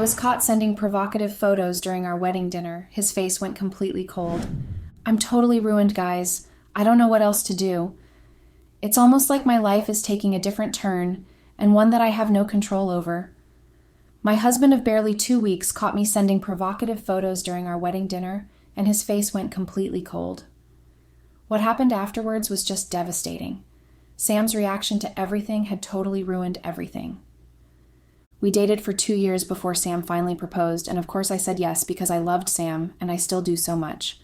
was caught sending provocative photos during our wedding dinner. His face went completely cold. I'm totally ruined, guys. I don't know what else to do. It's almost like my life is taking a different turn, and one that I have no control over. My husband of barely 2 weeks caught me sending provocative photos during our wedding dinner, and his face went completely cold. What happened afterwards was just devastating. Sam's reaction to everything had totally ruined everything. We dated for 2 years before Sam finally proposed, and of course I said yes because I loved Sam, and I still do so much.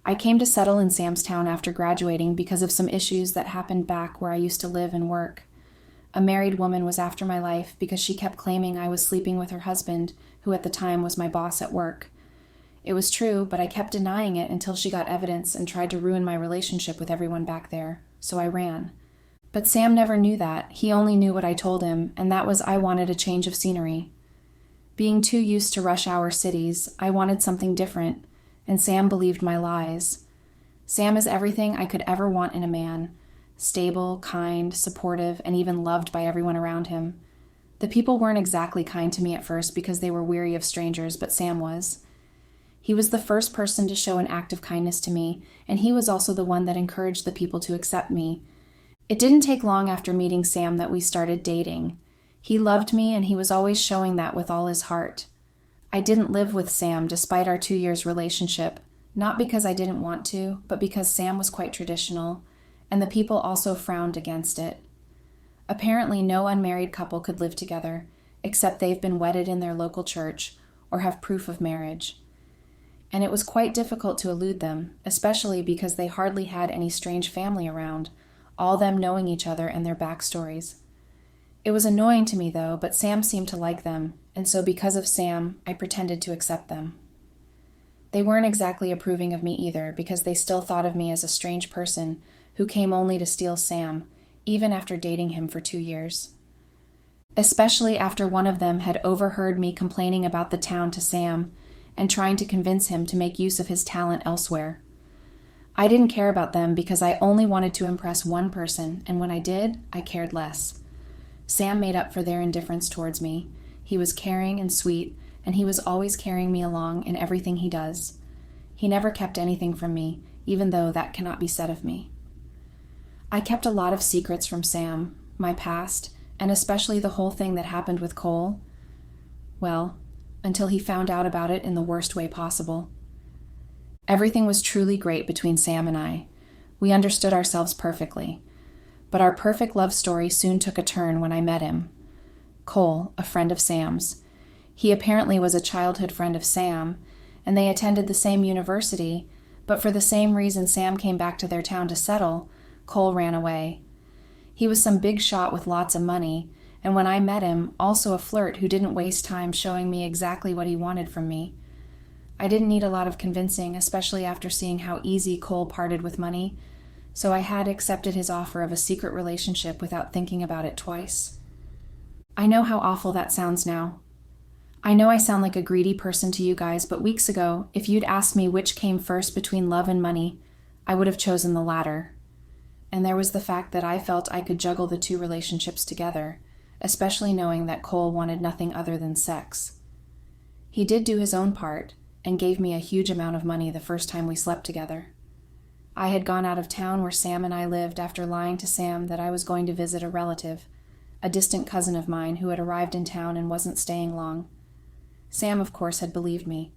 I came to settle in Sam's town after graduating because of some issues that happened back where I used to live and work. A married woman was after my life because she kept claiming I was sleeping with her husband, who at the time was my boss at work. It was true, but I kept denying it until she got evidence and tried to ruin my relationship with everyone back there, so I ran. But Sam never knew that. He only knew what I told him, and that was I wanted a change of scenery. Being too used to rush-hour cities, I wanted something different, and Sam believed my lies. Sam is everything I could ever want in a man. Stable, kind, supportive, and even loved by everyone around him. The people weren't exactly kind to me at first because they were weary of strangers, but Sam was. He was the first person to show an act of kindness to me, and he was also the one that encouraged the people to accept me. It didn't take long after meeting Sam that we started dating. He loved me, and he was always showing that with all his heart. I didn't live with Sam despite our 2 years relationship, not because I didn't want to, but because Sam was quite traditional, and the people also frowned against it. Apparently, no unmarried couple could live together, except they've been wedded in their local church or have proof of marriage. And it was quite difficult to elude them, especially because they hardly had any strange family around, all them knowing each other and their backstories. It was annoying to me, though, but Sam seemed to like them, and so because of Sam, I pretended to accept them. They weren't exactly approving of me either, because they still thought of me as a strange person who came only to steal Sam, even after dating him for 2 years. Especially after one of them had overheard me complaining about the town to Sam and trying to convince him to make use of his talent elsewhere. I didn't care about them because I only wanted to impress one person, and when I did, I cared less. Sam made up for their indifference towards me. He was caring and sweet, and he was always carrying me along in everything he does. He never kept anything from me, even though that cannot be said of me. I kept a lot of secrets from Sam, my past, and especially the whole thing that happened with Cole. Well, until he found out about it in the worst way possible. Everything was truly great between Sam and I. We understood ourselves perfectly. But our perfect love story soon took a turn when I met him. Cole, a friend of Sam's. He apparently was a childhood friend of Sam, and they attended the same university, but for the same reason Sam came back to their town to settle, Cole ran away. He was some big shot with lots of money, and when I met him, also a flirt who didn't waste time showing me exactly what he wanted from me. I didn't need a lot of convincing, especially after seeing how easy Cole parted with money, so I had accepted his offer of a secret relationship without thinking about it twice. I know how awful that sounds now. I know I sound like a greedy person to you guys, but weeks ago, if you'd asked me which came first between love and money, I would have chosen the latter. And there was the fact that I felt I could juggle the two relationships together, especially knowing that Cole wanted nothing other than sex. He did do his own part, and gave me a huge amount of money the first time we slept together. I had gone out of town where Sam and I lived after lying to Sam that I was going to visit a relative, a distant cousin of mine who had arrived in town and wasn't staying long. Sam, of course, had believed me.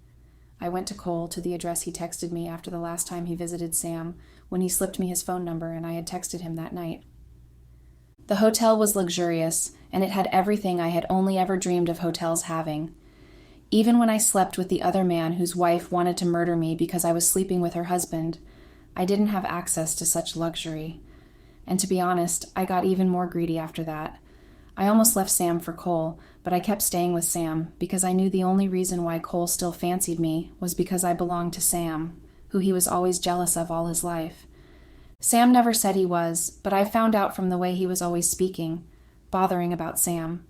I went to Cole, to the address he texted me after the last time he visited Sam, when he slipped me his phone number and I had texted him that night. The hotel was luxurious, and it had everything I had only ever dreamed of hotels having. Even when I slept with the other man whose wife wanted to murder me because I was sleeping with her husband, I didn't have access to such luxury. And to be honest, I got even more greedy after that. I almost left Sam for Cole, but I kept staying with Sam because I knew the only reason why Cole still fancied me was because I belonged to Sam, who he was always jealous of all his life. Sam never said he was, but I found out from the way he was always speaking, bothering about Sam.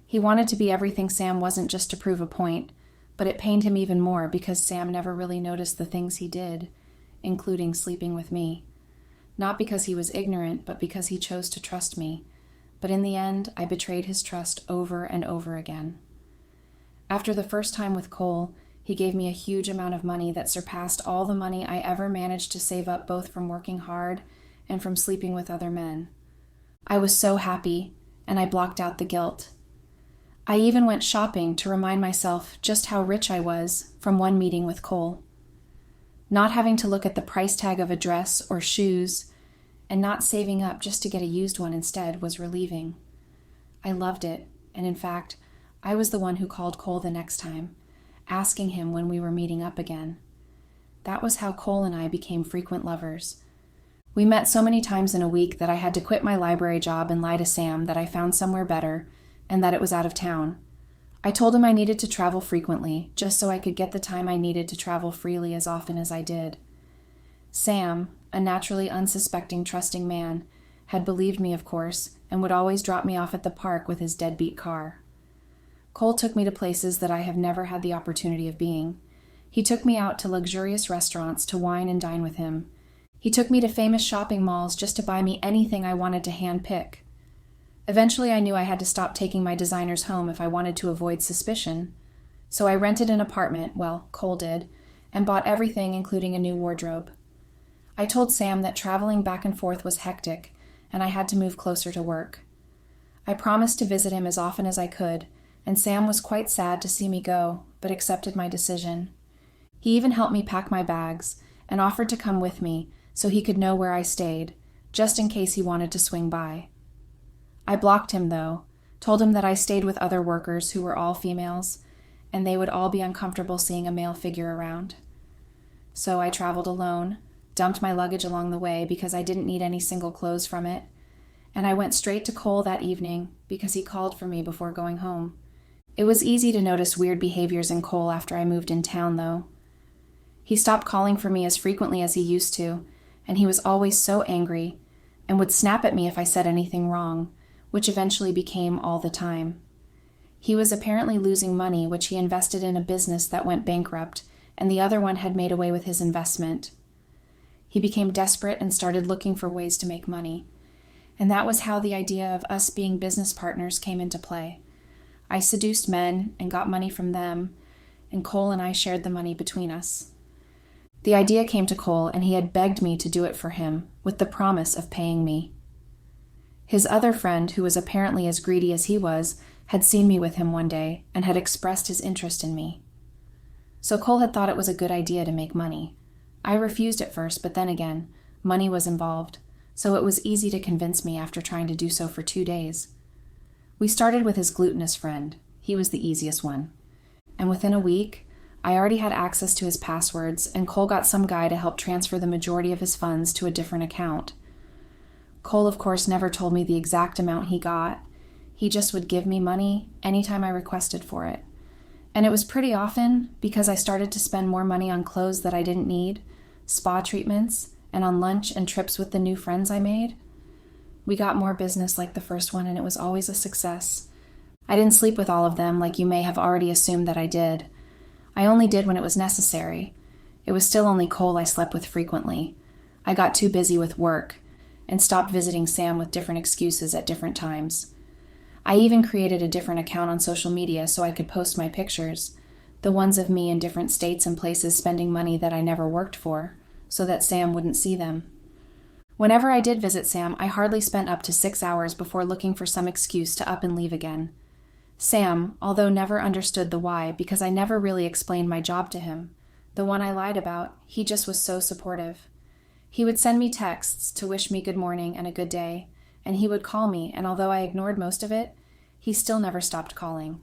He wanted to be everything Sam wasn't just to prove a point, but it pained him even more because Sam never really noticed the things he did, including sleeping with me. Not because he was ignorant, but because he chose to trust me. But in the end, I betrayed his trust over and over again. After the first time with Cole, he gave me a huge amount of money that surpassed all the money I ever managed to save up, both from working hard and from sleeping with other men. I was so happy, and I blocked out the guilt. I even went shopping to remind myself just how rich I was from one meeting with Cole. Not having to look at the price tag of a dress or shoes, and not saving up just to get a used one instead, was relieving. I loved it, and in fact, I was the one who called Cole the next time, asking him when we were meeting up again. That was how Cole and I became frequent lovers. We met so many times in a week that I had to quit my library job and lie to Sam that I found somewhere better and that it was out of town. I told him I needed to travel frequently, just so I could get the time I needed to travel freely as often as I did. Sam, a naturally unsuspecting, trusting man, had believed me, of course, and would always drop me off at the park with his deadbeat car. Cole took me to places that I have never had the opportunity of being. He took me out to luxurious restaurants to wine and dine with him. He took me to famous shopping malls just to buy me anything I wanted to hand-pick. Eventually, I knew I had to stop taking my designers home if I wanted to avoid suspicion. So I rented an apartment, well, Cole did, and bought everything, including a new wardrobe. I told Sam that traveling back and forth was hectic, and I had to move closer to work. I promised to visit him as often as I could, and Sam was quite sad to see me go, but accepted my decision. He even helped me pack my bags, and offered to come with me so he could know where I stayed, just in case he wanted to swing by. I blocked him, though, told him that I stayed with other workers who were all females, and they would all be uncomfortable seeing a male figure around. So I traveled alone, dumped my luggage along the way because I didn't need any single clothes from it, and I went straight to Cole that evening because he called for me before going home. It was easy to notice weird behaviors in Cole after I moved in town, though. He stopped calling for me as frequently as he used to, and he was always so angry and would snap at me if I said anything wrong, which eventually became all the time. He was apparently losing money, which he invested in a business that went bankrupt, and the other one had made away with his investment. He became desperate and started looking for ways to make money, and that was how the idea of us being business partners came into play. I seduced men and got money from them, and Cole and I shared the money between us. The idea came to Cole, and he had begged me to do it for him, with the promise of paying me. His other friend, who was apparently as greedy as he was, had seen me with him one day and had expressed his interest in me. So Cole had thought it was a good idea to make money. I refused at first, but then again, money was involved, so it was easy to convince me after trying to do so for 2 days. We started with his glutinous friend. He was the easiest one. And within a week, I already had access to his passwords, and Cole got some guy to help transfer the majority of his funds to a different account. Cole, of course, never told me the exact amount he got. He just would give me money anytime I requested for it. And it was pretty often because I started to spend more money on clothes that I didn't need, spa treatments, and on lunch and trips with the new friends I made. We got more business like the first one, and it was always a success. I didn't sleep with all of them like you may have already assumed that I did. I only did when it was necessary. It was still only Cole I slept with frequently. I got too busy with work and stopped visiting Sam with different excuses at different times. I even created a different account on social media so I could post my pictures, the ones of me in different states and places spending money that I never worked for, so that Sam wouldn't see them. Whenever I did visit Sam, I hardly spent up to 6 hours before looking for some excuse to up and leave again. Sam, although never understood the why because I never really explained my job to him, the one I lied about, he just was so supportive. He would send me texts to wish me good morning and a good day, and he would call me, and although I ignored most of it, he still never stopped calling.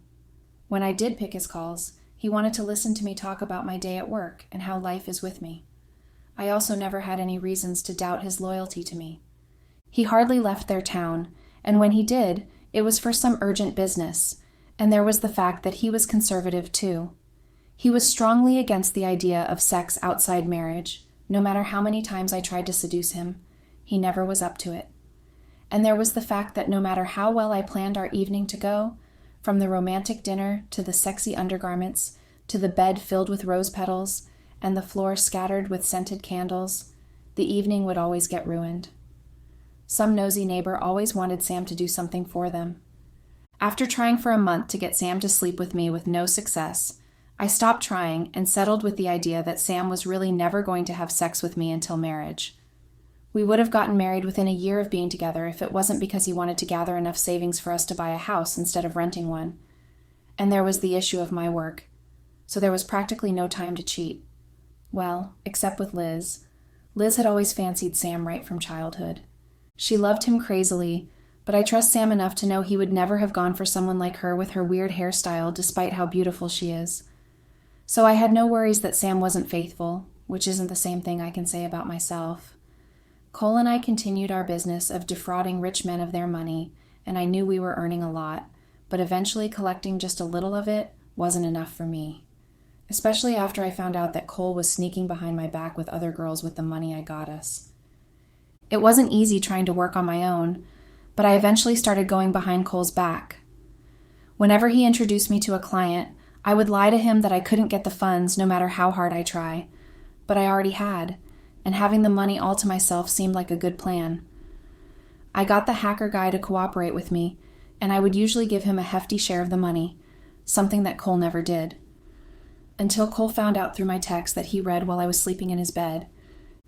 When I did pick his calls, he wanted to listen to me talk about my day at work and how life is with me. I also never had any reasons to doubt his loyalty to me. He hardly left their town, and when he did, it was for some urgent business, and there was the fact that he was conservative too. He was strongly against the idea of sex outside marriage. No matter how many times I tried to seduce him, he never was up to it. And there was the fact that no matter how well I planned our evening to go, from the romantic dinner to the sexy undergarments, to the bed filled with rose petals, and the floor scattered with scented candles, the evening would always get ruined. Some nosy neighbor always wanted Sam to do something for them. After trying for a month to get Sam to sleep with me with no success, I stopped trying and settled with the idea that Sam was really never going to have sex with me until marriage. We would have gotten married within a year of being together if it wasn't because he wanted to gather enough savings for us to buy a house instead of renting one. And there was the issue of my work, so there was practically no time to cheat. Well, except with Liz. Liz had always fancied Sam right from childhood. She loved him crazily, but I trust Sam enough to know he would never have gone for someone like her with her weird hairstyle despite how beautiful she is. So I had no worries that Sam wasn't faithful, which isn't the same thing I can say about myself. Cole and I continued our business of defrauding rich men of their money, and I knew we were earning a lot, but eventually collecting just a little of it wasn't enough for me. Especially after I found out that Cole was sneaking behind my back with other girls with the money I got us. It wasn't easy trying to work on my own, but I eventually started going behind Cole's back. Whenever he introduced me to a client, I would lie to him that I couldn't get the funds no matter how hard I try, but I already had, and having the money all to myself seemed like a good plan. I got the hacker guy to cooperate with me, and I would usually give him a hefty share of the money, something that Cole never did. Until Cole found out through my text that he read while I was sleeping in his bed.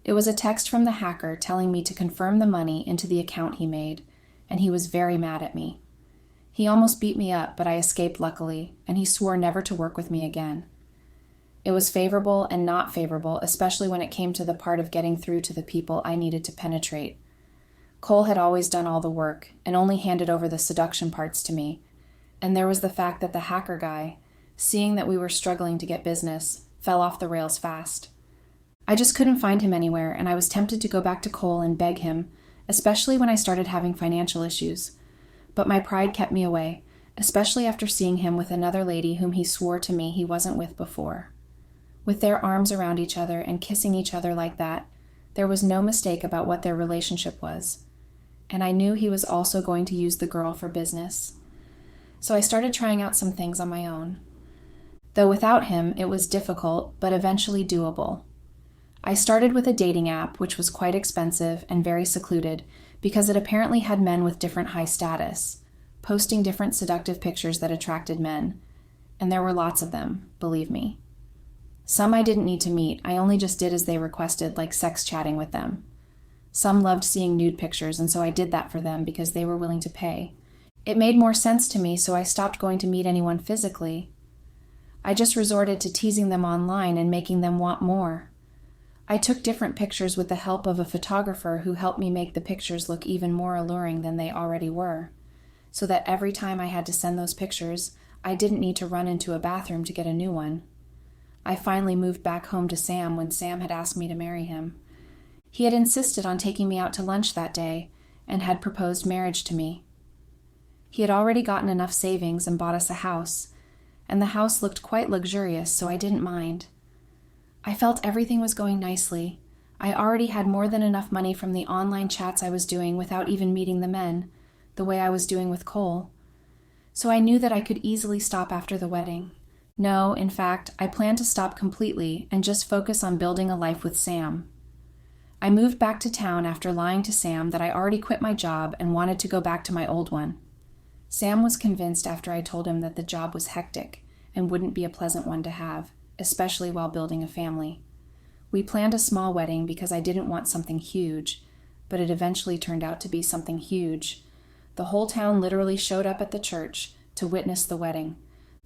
It was a text from the hacker telling me to confirm the money into the account he made, and he was very mad at me. He almost beat me up, but I escaped luckily, and he swore never to work with me again. It was favorable and not favorable, especially when it came to the part of getting through to the people I needed to penetrate. Cole had always done all the work, and only handed over the seduction parts to me, and there was the fact that the hacker guy, seeing that we were struggling to get business, fell off the rails fast. I just couldn't find him anywhere, and I was tempted to go back to Cole and beg him, especially when I started having financial issues. But my pride kept me away, especially after seeing him with another lady whom he swore to me he wasn't with before. With their arms around each other and kissing each other like that, there was no mistake about what their relationship was. And I knew he was also going to use the girl for business. So I started trying out some things on my own. Though without him, it was difficult, but eventually doable. I started with a dating app, which was quite expensive and very secluded, because it apparently had men with different high status, posting different seductive pictures that attracted men. And there were lots of them, believe me. Some I didn't need to meet, I only just did as they requested, like sex chatting with them. Some loved seeing nude pictures, and so I did that for them because they were willing to pay. It made more sense to me, so I stopped going to meet anyone physically. I just resorted to teasing them online and making them want more. I took different pictures with the help of a photographer who helped me make the pictures look even more alluring than they already were, so that every time I had to send those pictures, I didn't need to run into a bathroom to get a new one. I finally moved back home to Sam when Sam had asked me to marry him. He had insisted on taking me out to lunch that day and had proposed marriage to me. He had already gotten enough savings and bought us a house, and the house looked quite luxurious, so I didn't mind. I felt everything was going nicely. I already had more than enough money from the online chats I was doing without even meeting the men, the way I was doing with Cole. So I knew that I could easily stop after the wedding. No, in fact, I planned to stop completely and just focus on building a life with Sam. I moved back to town after lying to Sam that I already quit my job and wanted to go back to my old one. Sam was convinced after I told him that the job was hectic and wouldn't be a pleasant one to have, especially while building a family. We planned a small wedding because I didn't want something huge, but it eventually turned out to be something huge. The whole town literally showed up at the church to witness the wedding.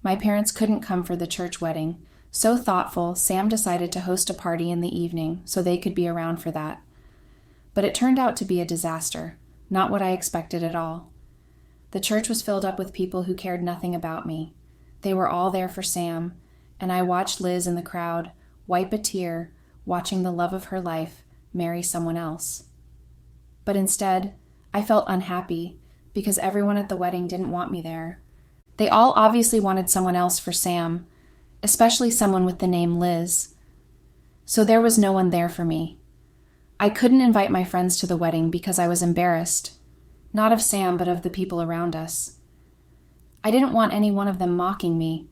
My parents couldn't come for the church wedding. So thoughtful, Sam decided to host a party in the evening so they could be around for that. But it turned out to be a disaster, not what I expected at all. The church was filled up with people who cared nothing about me. They were all there for Sam, and I watched Liz in the crowd wipe a tear, watching the love of her life marry someone else. But instead, I felt unhappy because everyone at the wedding didn't want me there. They all obviously wanted someone else for Sam, especially someone with the name Liz. So there was no one there for me. I couldn't invite my friends to the wedding because I was embarrassed, not of Sam, but of the people around us. I didn't want any one of them mocking me,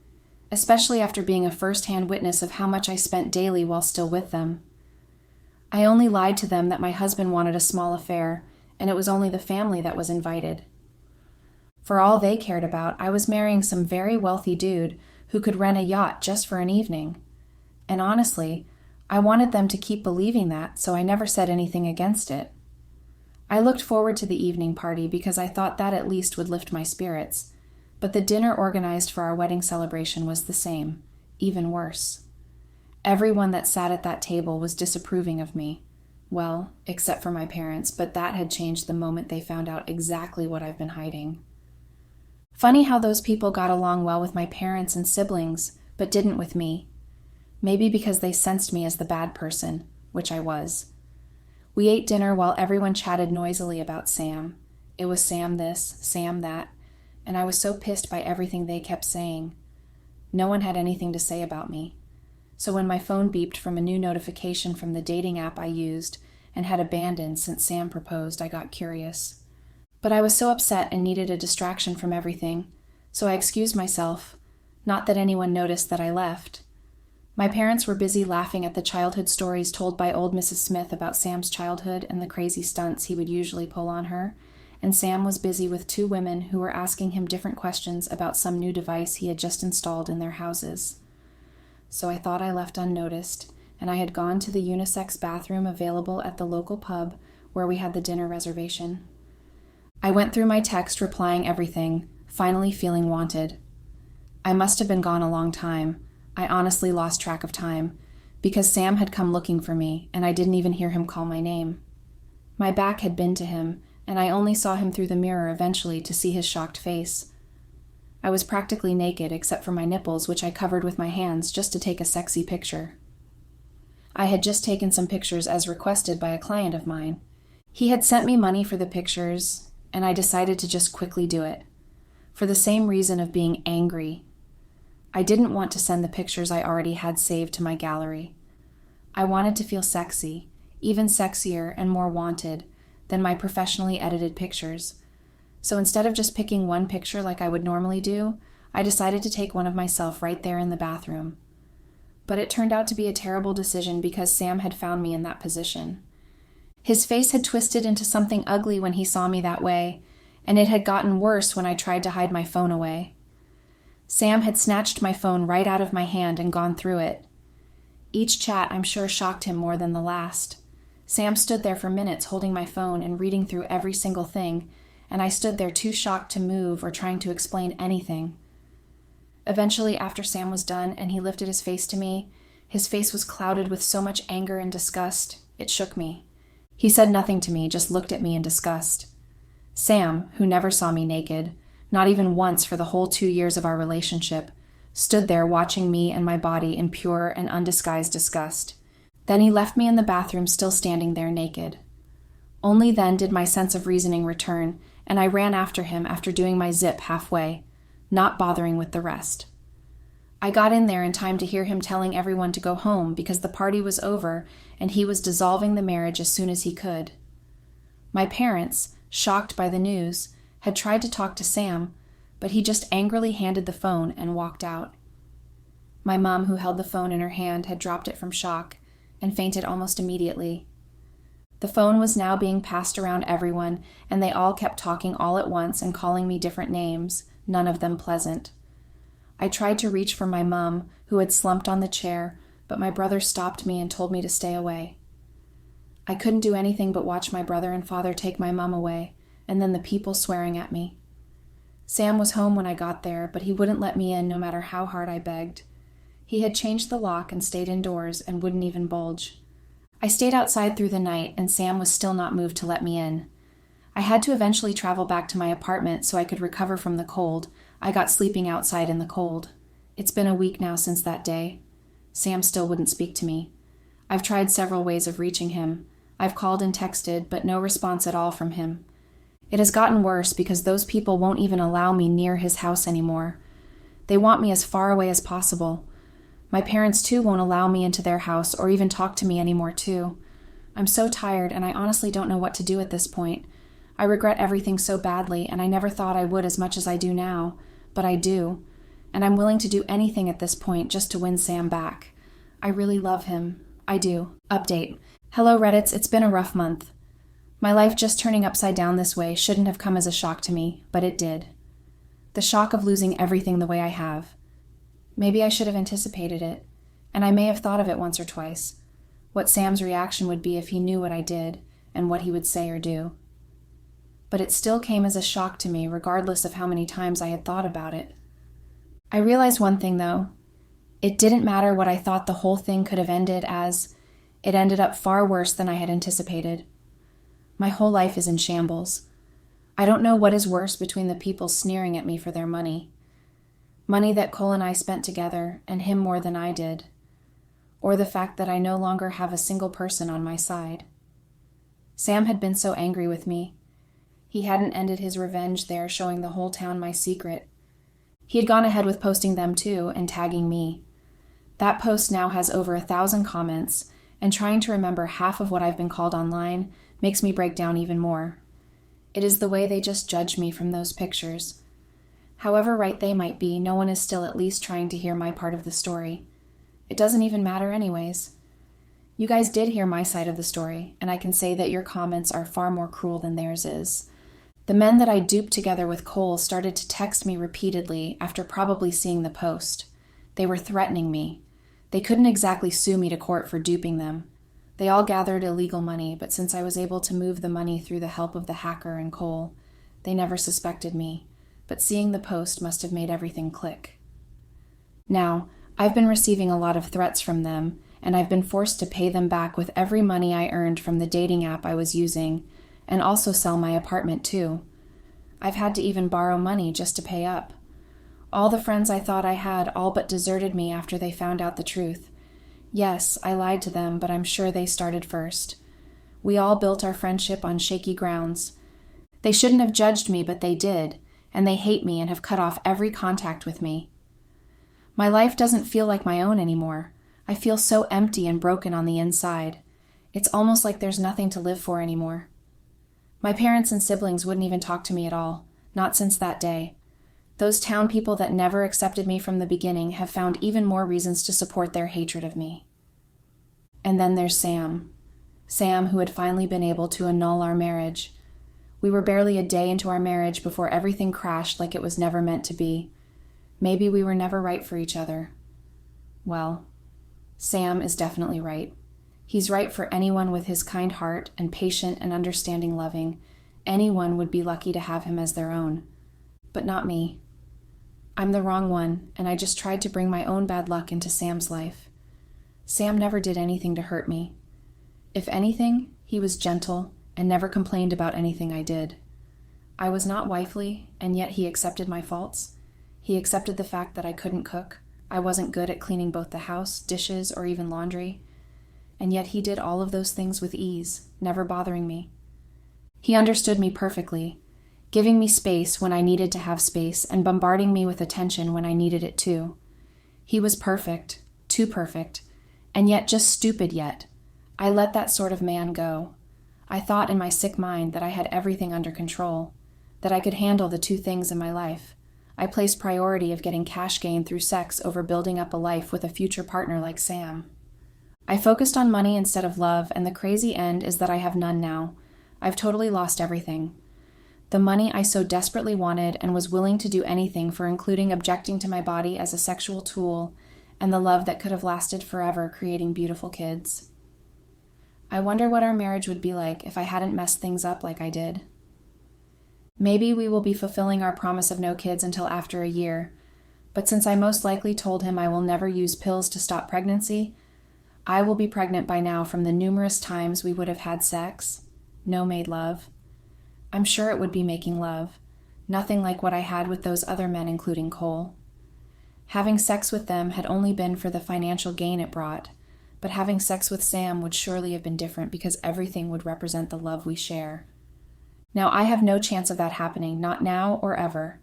especially after being a first-hand witness of how much I spent daily while still with them. I only lied to them that my husband wanted a small affair, and it was only the family that was invited. For all they cared about, I was marrying some very wealthy dude who could rent a yacht just for an evening. And honestly, I wanted them to keep believing that, so I never said anything against it. I looked forward to the evening party because I thought that at least would lift my spirits, but the dinner organized for our wedding celebration was the same, even worse. Everyone that sat at that table was disapproving of me. Well, except for my parents, but that had changed the moment they found out exactly what I've been hiding. Funny how those people got along well with my parents and siblings, but didn't with me. Maybe because they sensed me as the bad person, which I was. We ate dinner while everyone chatted noisily about Sam. It was Sam this, Sam that, and I was so pissed by everything they kept saying. No one had anything to say about me. So when my phone beeped from a new notification from the dating app I used and had abandoned since Sam proposed, I got curious. But I was so upset and needed a distraction from everything, so I excused myself, not that anyone noticed that I left. My parents were busy laughing at the childhood stories told by old Mrs. Smith about Sam's childhood and the crazy stunts he would usually pull on her, and Sam was busy with two women who were asking him different questions about some new device he had just installed in their houses. So I thought I left unnoticed, and I had gone to the unisex bathroom available at the local pub where we had the dinner reservation. I went through my text replying everything, finally feeling wanted. I must have been gone a long time. I honestly lost track of time, because Sam had come looking for me, and I didn't even hear him call my name. My back had been to him, and I only saw him through the mirror eventually to see his shocked face. I was practically naked except for my nipples, which I covered with my hands just to take a sexy picture. I had just taken some pictures as requested by a client of mine. He had sent me money for the pictures, and I decided to just quickly do it, for the same reason of being angry. I didn't want to send the pictures I already had saved to my gallery. I wanted to feel sexy, even sexier and more wanted than my professionally edited pictures. So instead of just picking one picture like I would normally do, I decided to take one of myself right there in the bathroom. But it turned out to be a terrible decision because Sam had found me in that position. His face had twisted into something ugly when he saw me that way, and it had gotten worse when I tried to hide my phone away. Sam had snatched my phone right out of my hand and gone through it. Each chat, I'm sure, shocked him more than the last. Sam stood there for minutes holding my phone and reading through every single thing, and I stood there too shocked to move or trying to explain anything. Eventually, after Sam was done and he lifted his face to me, his face was clouded with so much anger and disgust, it shook me. He said nothing to me, just looked at me in disgust. Sam, who never saw me naked, not even once for the whole 2 years of our relationship, stood there watching me and my body in pure and undisguised disgust. Then he left me in the bathroom still standing there naked. Only then did my sense of reasoning return, and I ran after him after doing my zip halfway, not bothering with the rest. I got in there in time to hear him telling everyone to go home because the party was over and he was dissolving the marriage as soon as he could. My parents, shocked by the news, had tried to talk to Sam, but he just angrily handed the phone and walked out. My mom, who held the phone in her hand, had dropped it from shock and fainted almost immediately. The phone was now being passed around everyone, and they all kept talking all at once and calling me different names, none of them pleasant. I tried to reach for my mom, who had slumped on the chair, but my brother stopped me and told me to stay away. I couldn't do anything but watch my brother and father take my mom away, and then the people swearing at me. Sam was home when I got there, but he wouldn't let me in no matter how hard I begged. He had changed the lock and stayed indoors and wouldn't even budge. I stayed outside through the night, and Sam was still not moved to let me in. I had to eventually travel back to my apartment so I could recover from the cold. I got sleeping outside in the cold. It's been a week now since that day. Sam still wouldn't speak to me. I've tried several ways of reaching him. I've called and texted, but no response at all from him. It has gotten worse because those people won't even allow me near his house anymore. They want me as far away as possible. My parents, too, won't allow me into their house or even talk to me anymore, too. I'm so tired, and I honestly don't know what to do at this point. I regret everything so badly, and I never thought I would as much as I do now, but I do. And I'm willing to do anything at this point just to win Sam back. I really love him. I do. Update. Hello, Reddits. It's been a rough month. My life just turning upside down this way shouldn't have come as a shock to me, but it did. The shock of losing everything the way I have. Maybe I should have anticipated it, and I may have thought of it once or twice, what Sam's reaction would be if he knew what I did and what he would say or do. But it still came as a shock to me, regardless of how many times I had thought about it. I realized one thing, though. It didn't matter what I thought the whole thing could have ended as. It ended up far worse than I had anticipated. My whole life is in shambles. I don't know what is worse between the people sneering at me for their money. Money that Cole and I spent together, and him more than I did. Or the fact that I no longer have a single person on my side. Sam had been so angry with me. He hadn't ended his revenge there, showing the whole town my secret. He had gone ahead with posting them too, and tagging me. That post now has over 1,000 comments, and trying to remember half of what I've been called online makes me break down even more. It is the way they just judge me from those pictures. However right they might be, no one is still at least trying to hear my part of the story. It doesn't even matter anyways. You guys did hear my side of the story, and I can say that your comments are far more cruel than theirs is. The men that I duped together with Cole started to text me repeatedly after probably seeing the post. They were threatening me. They couldn't exactly sue me to court for duping them. They all gathered illegal money, but since I was able to move the money through the help of the hacker and Cole, they never suspected me, but seeing the post must have made everything click. Now, I've been receiving a lot of threats from them, and I've been forced to pay them back with every money I earned from the dating app I was using, and also sell my apartment too. I've had to even borrow money just to pay up. All the friends I thought I had all but deserted me after they found out the truth. Yes, I lied to them, but I'm sure they started first. We all built our friendship on shaky grounds. They shouldn't have judged me, but they did, and they hate me and have cut off every contact with me. My life doesn't feel like my own anymore. I feel so empty and broken on the inside. It's almost like there's nothing to live for anymore. My parents and siblings wouldn't even talk to me at all, not since that day. Those town people that never accepted me from the beginning have found even more reasons to support their hatred of me. And then there's Sam. Sam, who had finally been able to annul our marriage. We were barely a day into our marriage before everything crashed like it was never meant to be. Maybe we were never right for each other. Well, Sam is definitely right. He's right for anyone with his kind heart and patient and understanding loving. Anyone would be lucky to have him as their own. But not me. I'm the wrong one, and I just tried to bring my own bad luck into Sam's life. Sam never did anything to hurt me. If anything, he was gentle and never complained about anything I did. I was not wifely, and yet he accepted my faults. He accepted the fact that I couldn't cook. I wasn't good at cleaning both the house, dishes, or even laundry. And yet he did all of those things with ease, never bothering me. He understood me perfectly, giving me space when I needed to have space and bombarding me with attention when I needed it too. He was perfect, too perfect, and yet just stupid yet. I let that sort of man go. I thought in my sick mind that I had everything under control, that I could handle the two things in my life. I placed priority of getting cash gain through sex over building up a life with a future partner like Sam. I focused on money instead of love, and the crazy end is that I have none now. I've totally lost everything. The money I so desperately wanted and was willing to do anything for, including objecting to my body as a sexual tool, and the love that could have lasted forever, creating beautiful kids. I wonder what our marriage would be like if I hadn't messed things up like I did. Maybe we will be fulfilling our promise of no kids until after a year, but since I most likely told him I will never use pills to stop pregnancy, I will be pregnant by now from the numerous times we would have had sex, no made love. I'm sure it would be making love, nothing like what I had with those other men, including Cole. Having sex with them had only been for the financial gain it brought, but having sex with Sam would surely have been different because everything would represent the love we share. Now I have no chance of that happening, not now or ever.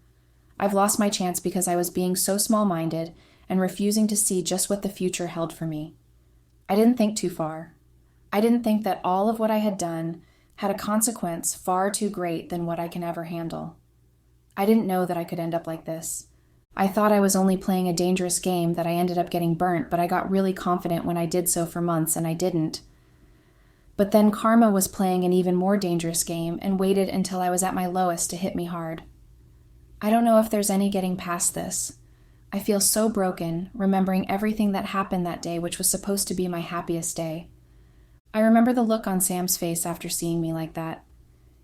I've lost my chance because I was being so small-minded and refusing to see just what the future held for me. I didn't think too far. I didn't think that all of what I had done had a consequence far too great than what I can ever handle. I didn't know that I could end up like this. I thought I was only playing a dangerous game that I ended up getting burnt, but I got really confident when I did so for months, and I didn't. But then karma was playing an even more dangerous game and waited until I was at my lowest to hit me hard. I don't know if there's any getting past this. I feel so broken, remembering everything that happened that day, which was supposed to be my happiest day. I remember the look on Sam's face after seeing me like that.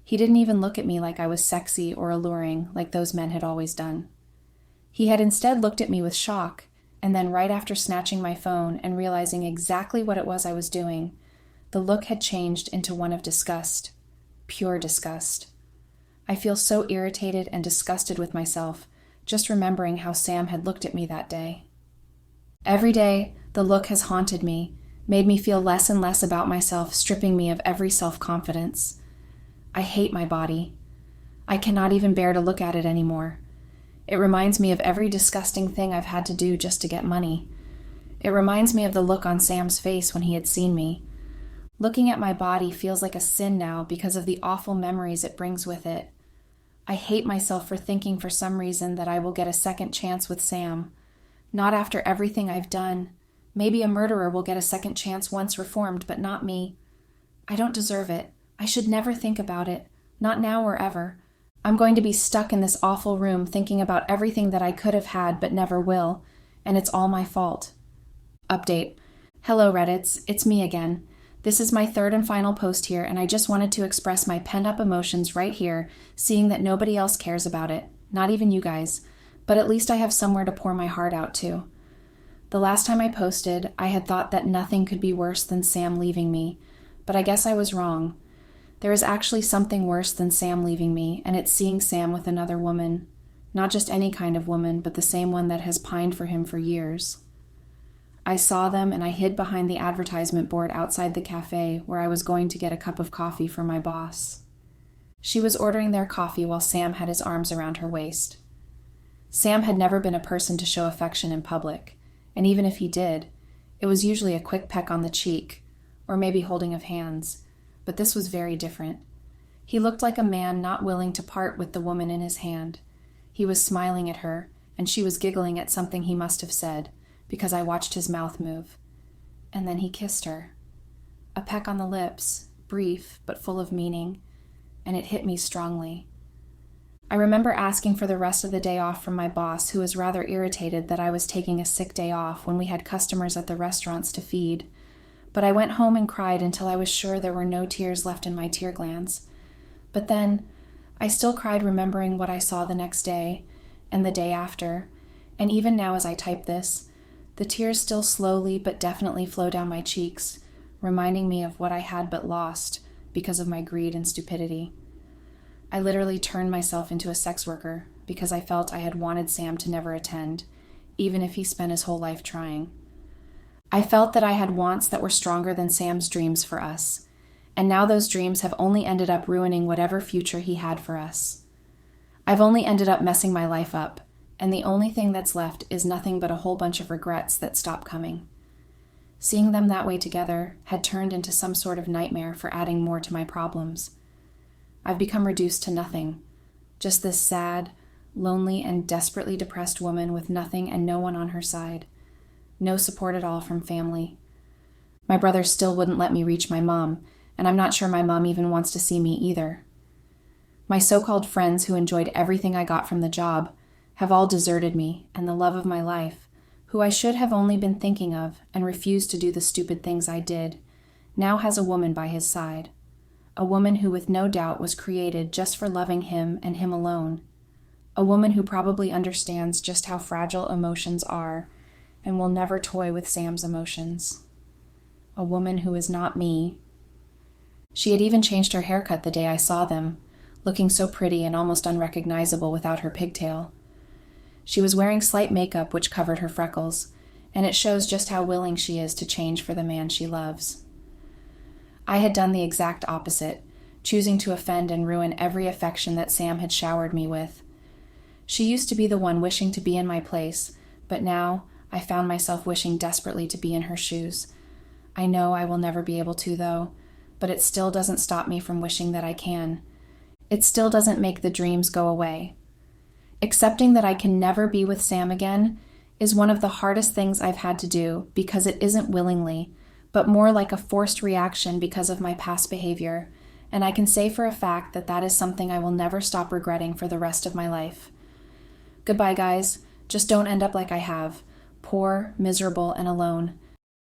He didn't even look at me like I was sexy or alluring, like those men had always done. He had instead looked at me with shock, and then right after snatching my phone and realizing exactly what it was I was doing, the look had changed into one of disgust. Pure disgust. I feel so irritated and disgusted with myself, just remembering how Sam had looked at me that day. Every day, the look has haunted me, made me feel less and less about myself, stripping me of every self-confidence. I hate my body. I cannot even bear to look at it anymore. It reminds me of every disgusting thing I've had to do just to get money. It reminds me of the look on Sam's face when he had seen me. Looking at my body feels like a sin now because of the awful memories it brings with it. I hate myself for thinking for some reason that I will get a second chance with Sam. Not after everything I've done. Maybe a murderer will get a second chance once reformed, but not me. I don't deserve it. I should never think about it. Not now or ever. I'm going to be stuck in this awful room thinking about everything that I could have had but never will, and it's all my fault. Update. Hello, Reddits. It's me again. This is my third and final post here, and I just wanted to express my pent-up emotions right here, seeing that nobody else cares about it, not even you guys, but at least I have somewhere to pour my heart out to. The last time I posted, I had thought that nothing could be worse than Sam leaving me, but I guess I was wrong. There is actually something worse than Sam leaving me, and it's seeing Sam with another woman. Not just any kind of woman, but the same one that has pined for him for years. I saw them and I hid behind the advertisement board outside the cafe where I was going to get a cup of coffee for my boss. She was ordering their coffee while Sam had his arms around her waist. Sam had never been a person to show affection in public, and even if he did, it was usually a quick peck on the cheek, or maybe holding of hands, but this was very different. He looked like a man not willing to part with the woman in his hand. He was smiling at her, and she was giggling at something he must have said, because I watched his mouth move. And then he kissed her. A peck on the lips, brief but full of meaning, and it hit me strongly. I remember asking for the rest of the day off from my boss, who was rather irritated that I was taking a sick day off when we had customers at the restaurants to feed. But I went home and cried until I was sure there were no tears left in my tear glands. But then, I still cried remembering what I saw the next day, and the day after, and even now as I type this, the tears still slowly but definitely flow down my cheeks, reminding me of what I had but lost because of my greed and stupidity. I literally turned myself into a sex worker because I felt I had wanted Sam to never attend, even if he spent his whole life trying. I felt that I had wants that were stronger than Sam's dreams for us, and now those dreams have only ended up ruining whatever future he had for us. I've only ended up messing my life up, and the only thing that's left is nothing but a whole bunch of regrets that stop coming. Seeing them that way together had turned into some sort of nightmare for adding more to my problems. I've become reduced to nothing, just this sad, lonely, and desperately depressed woman with nothing and no one on her side. No support at all from family. My brother still wouldn't let me reach my mom, and I'm not sure my mom even wants to see me either. My so-called friends who enjoyed everything I got from the job have all deserted me and the love of my life, who I should have only been thinking of and refused to do the stupid things I did, now has a woman by his side. A woman who with no doubt was created just for loving him and him alone. A woman who probably understands just how fragile emotions are and will never toy with Sam's emotions. A woman who is not me. She had even changed her haircut the day I saw them, looking so pretty and almost unrecognizable without her pigtail. She was wearing slight makeup which covered her freckles, and it shows just how willing she is to change for the man she loves. I had done the exact opposite, choosing to offend and ruin every affection that Sam had showered me with. She used to be the one wishing to be in my place, but now I found myself wishing desperately to be in her shoes. I know I will never be able to, though, but it still doesn't stop me from wishing that I can. It still doesn't make the dreams go away. Accepting that I can never be with Sam again is one of the hardest things I've had to do because it isn't willingly, but more like a forced reaction because of my past behavior, and I can say for a fact that that is something I will never stop regretting for the rest of my life. Goodbye, guys. Just don't end up like I have. Poor, miserable, and alone.